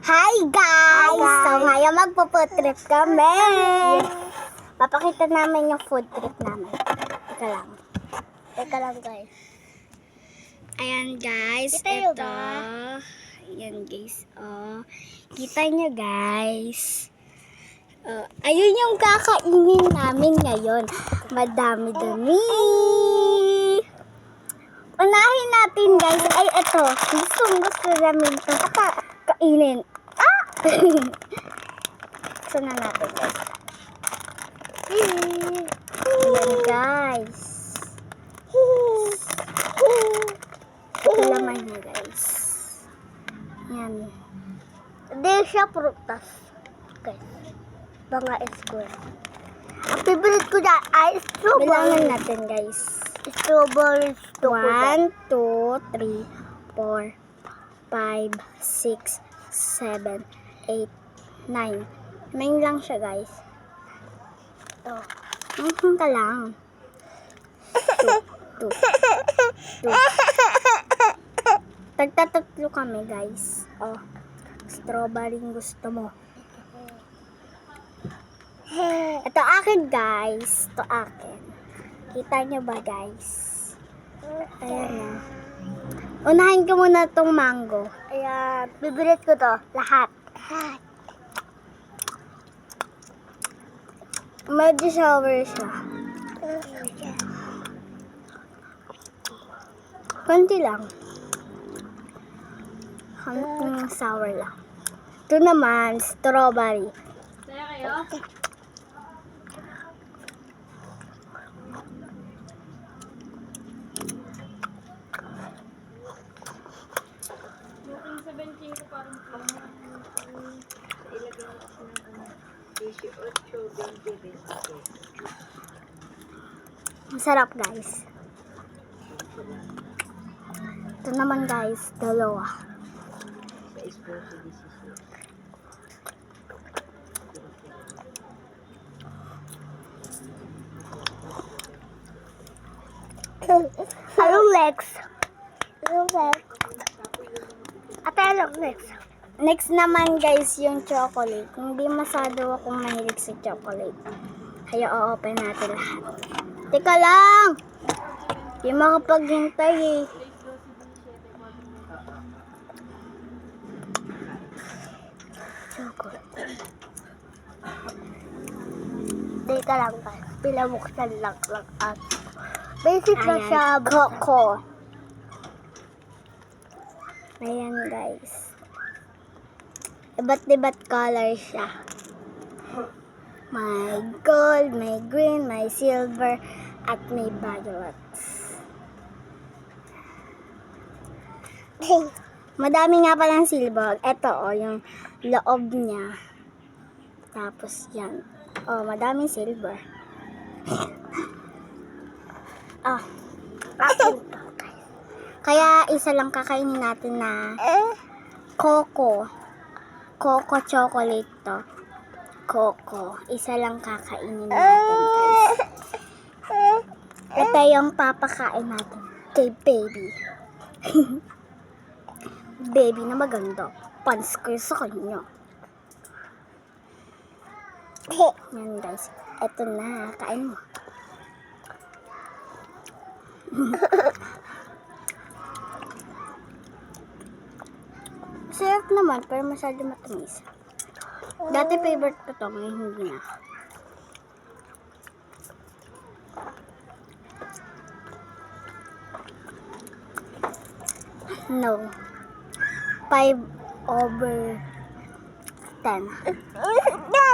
Hi guys! So ngayon magpo-food trip kami. Papakita namin yung food trip namin. Teka lang guys. Ayan guys, Kita nyo ito. ba? Ayan guys, oh. Kita nyo guys. Ayun yung kakainin namin ngayon. Madami-dami. Unahin natin guys. Ay, ito. Gusto namin ito. Kainin. Ah! Gusto na natin guys. Ayan guys. Ito naman niya guys. Ayan. Hindi siya prutas. Guys. Mga square. Ang favorite ko dyan ay strawberry. Bilangan natin guys. Strawberry. 1, 2, 3, 4, 5, 6, 7, 8, 9. 9 lang siya guys. Ito. Ka lang. 2. Tagtatatlo kami guys. Oh. Strawberry gusto mo. Ito akin guys. Ito akin. Kita nyo ba guys? Ayan na. Unahin ko muna itong mango. Ayan. Favorite ko to. Lahat. Medyo sour siya. Konti lang. Konting sour lang. Ito naman, strawberry. Kaya kayo? Yung 17 ko parang ilagay mo kasi ng 18, 20, 26. Masarap guys. Ito naman guys, dalawa. Anong next? Ate, anong next? Next naman guys, yung chocolate. Hindi masyado akong mahilig sa chocolate. Kaya o-open natin lahat. Teka lang! Hindi makapaghintay eh. Chocolate. Teka lang guys. Pinabuksan lang at basic na siya. Coco. Ayan guys. Iba't color siya. May gold, may green, may silver, at may violet. Madami nga palang silver. Ito yung loob niya. Tapos yan. Madaming silver. Kaya isa lang kakainin natin na Coco chocolate to. Coco. Isa lang kakainin natin guys. Ito yung papakain natin kay baby. Baby na maganda. Pans ko sa kanya. Yan guys. Ito na. Kain mo. Sarap naman, pero masyado matamis. Dati favorite ko to, ngayon hindi na. No. 5/10.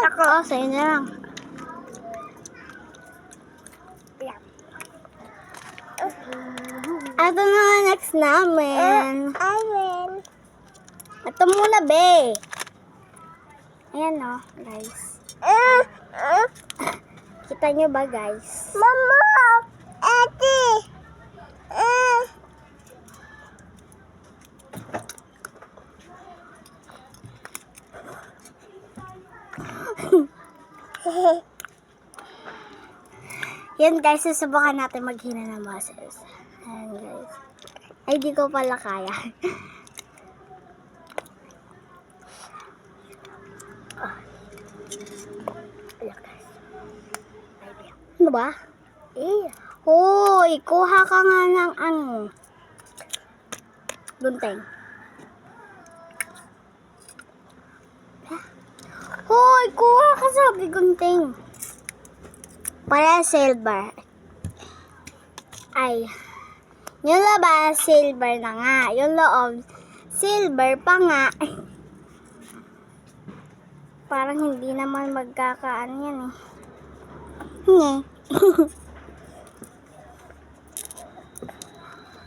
Ako, sa'yo na lang. Ito na next namin. Ito muna, be. Ayan o, guys. Kita nyo ba, guys? Mama! Ate! Yan, guys. Susubukan natin maghina ng muscles. Ayan, guys. Ay, di ko pala kaya. Ayan, guys. Ano ba? Hoy, kuha ka nga ng ano. Gunting. Hoy, kuha ka sabi gunting. Para silver. Ay. Yung labas, silver na nga. Yung loob, silver pa nga. Parang hindi naman magkakaan yan eh. Hindi.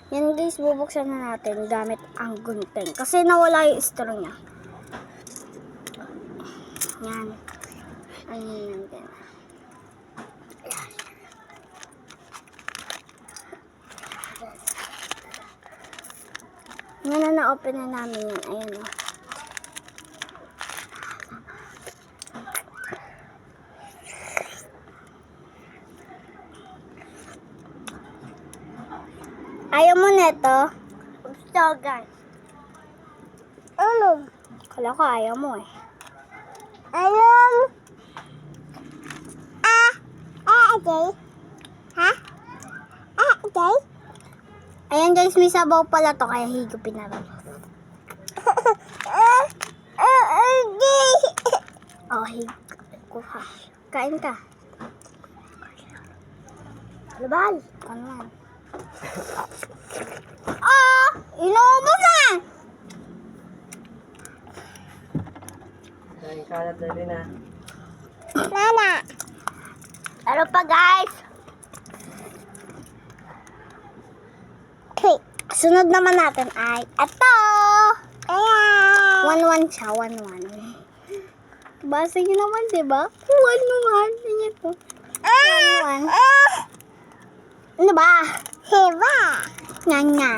Yan guys, bubuksan na natin gamit ang gunting. Kasi nawala yung straw niya. Yan. Ano yun din. Ayan. Ngayon na-open na namin yun. Ayan o. Ayaw mo neto? Gusto, guys. Ano? Kala ko ayaw mo eh. Ayaw. Okay. Ha? Okay. Ayan guys, may sabaw pala to kaya higupin na rin. Oh, higup. Kain ka. Labal. Ano man? Inuubos na! Kain kalat na rin ah. Nana! Ano pa guys? Okay. Sunod naman natin ay ito! 1-1 siya, 1-1. Basa niyo naman, diba? 1-1. Ano ito? 1-1. Ano ba? Hiba! Nga.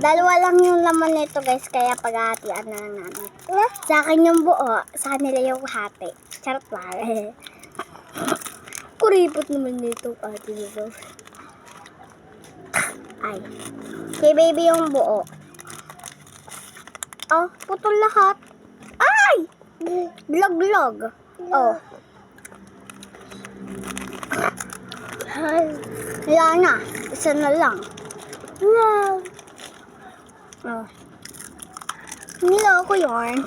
Dalawa lang yung laman nito guys, kaya paghahatian na lang namin. Sa akin yung buo, sa kanila yung hati. Charot lang. Kuripot naman nito ate nito. Ay. Kay baby yung buo. Oh, putol lahat. Ay! Blog. Oh. Wala na. Isa na lang. Wow. Oh. Niloko yun.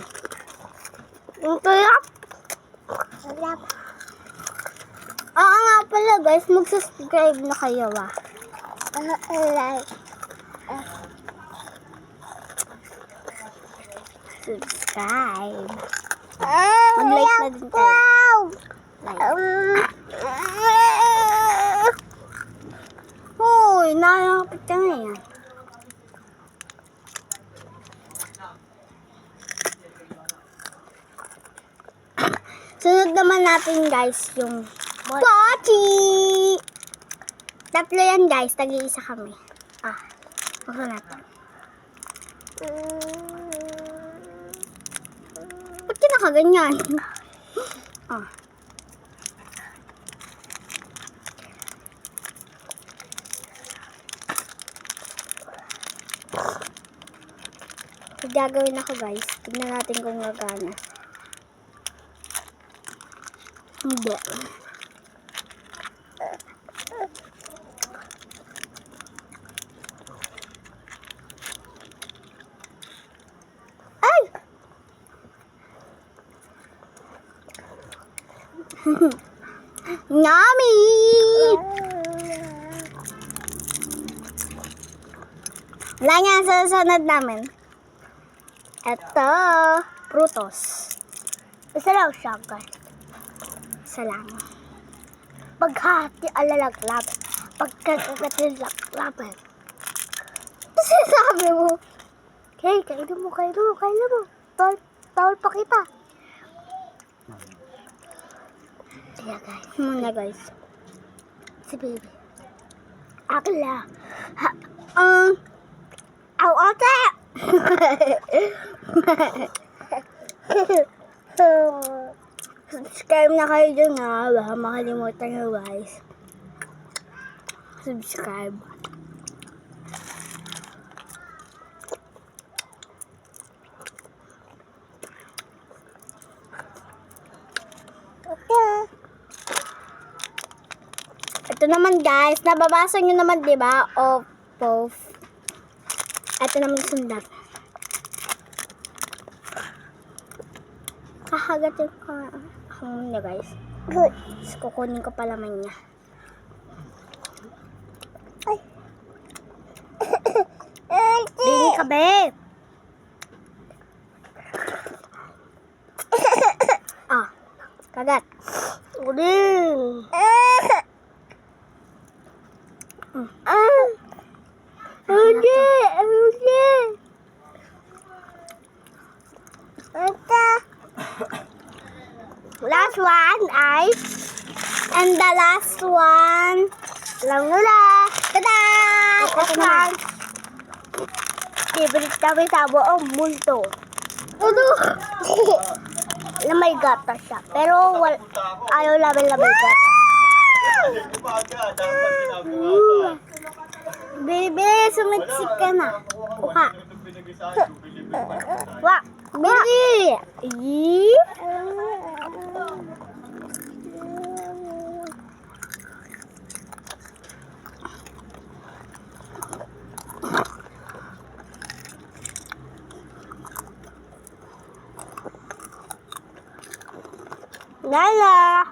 Ang sarap. Nga pala guys, mag-subscribe na kayo ah. Like. Subscribe. Mag-like na din kayo. Like. Hoy, nakakapit ka ngayon. Sunod naman natin guys yung pochi! Tatlo yan guys, tag-iisa kami. Buksan natin. Ba't ka nakaganyan? So, gagawin ako guys. Tignan natin kung gagana. Hindi. Ay! Yummy! Wala nga sa susunod namin. Ito, prutos. Isa lang siya, guys. Isa lang. Paghati alalaglaban. Pagkakatilaklaban. Kasi sabi mo, okay, kailan mo. Tawal pa kita. Kaya guys, muna guys. Si baby. Akla. Ate! Subscribe na kayo dyan ha. Baka makalimutan nyo guys. Subscribe. Ito naman guys, nababasa nyo naman, di ba? Oppo. Ito naman yung sundat. Kakagatin ko niya guys. Good. Tapos kukunin ko pa laman niya. Ay. Bili ka, babe. Ah, kagat. Uling. Last one ay, and the last one, lang nula. Tada! Last one. Favorite namin sa buong mundo. Ano? Na may gatas siya. Pero ayaw namin na may gatas. Baby, sumiksik ka na. Kuha. Wah, baby. Lala.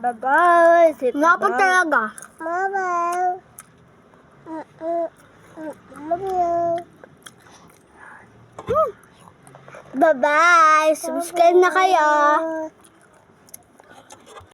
Bye-bye. Napag talaga. Bye-bye. Bye-bye. Subscribe na kayo.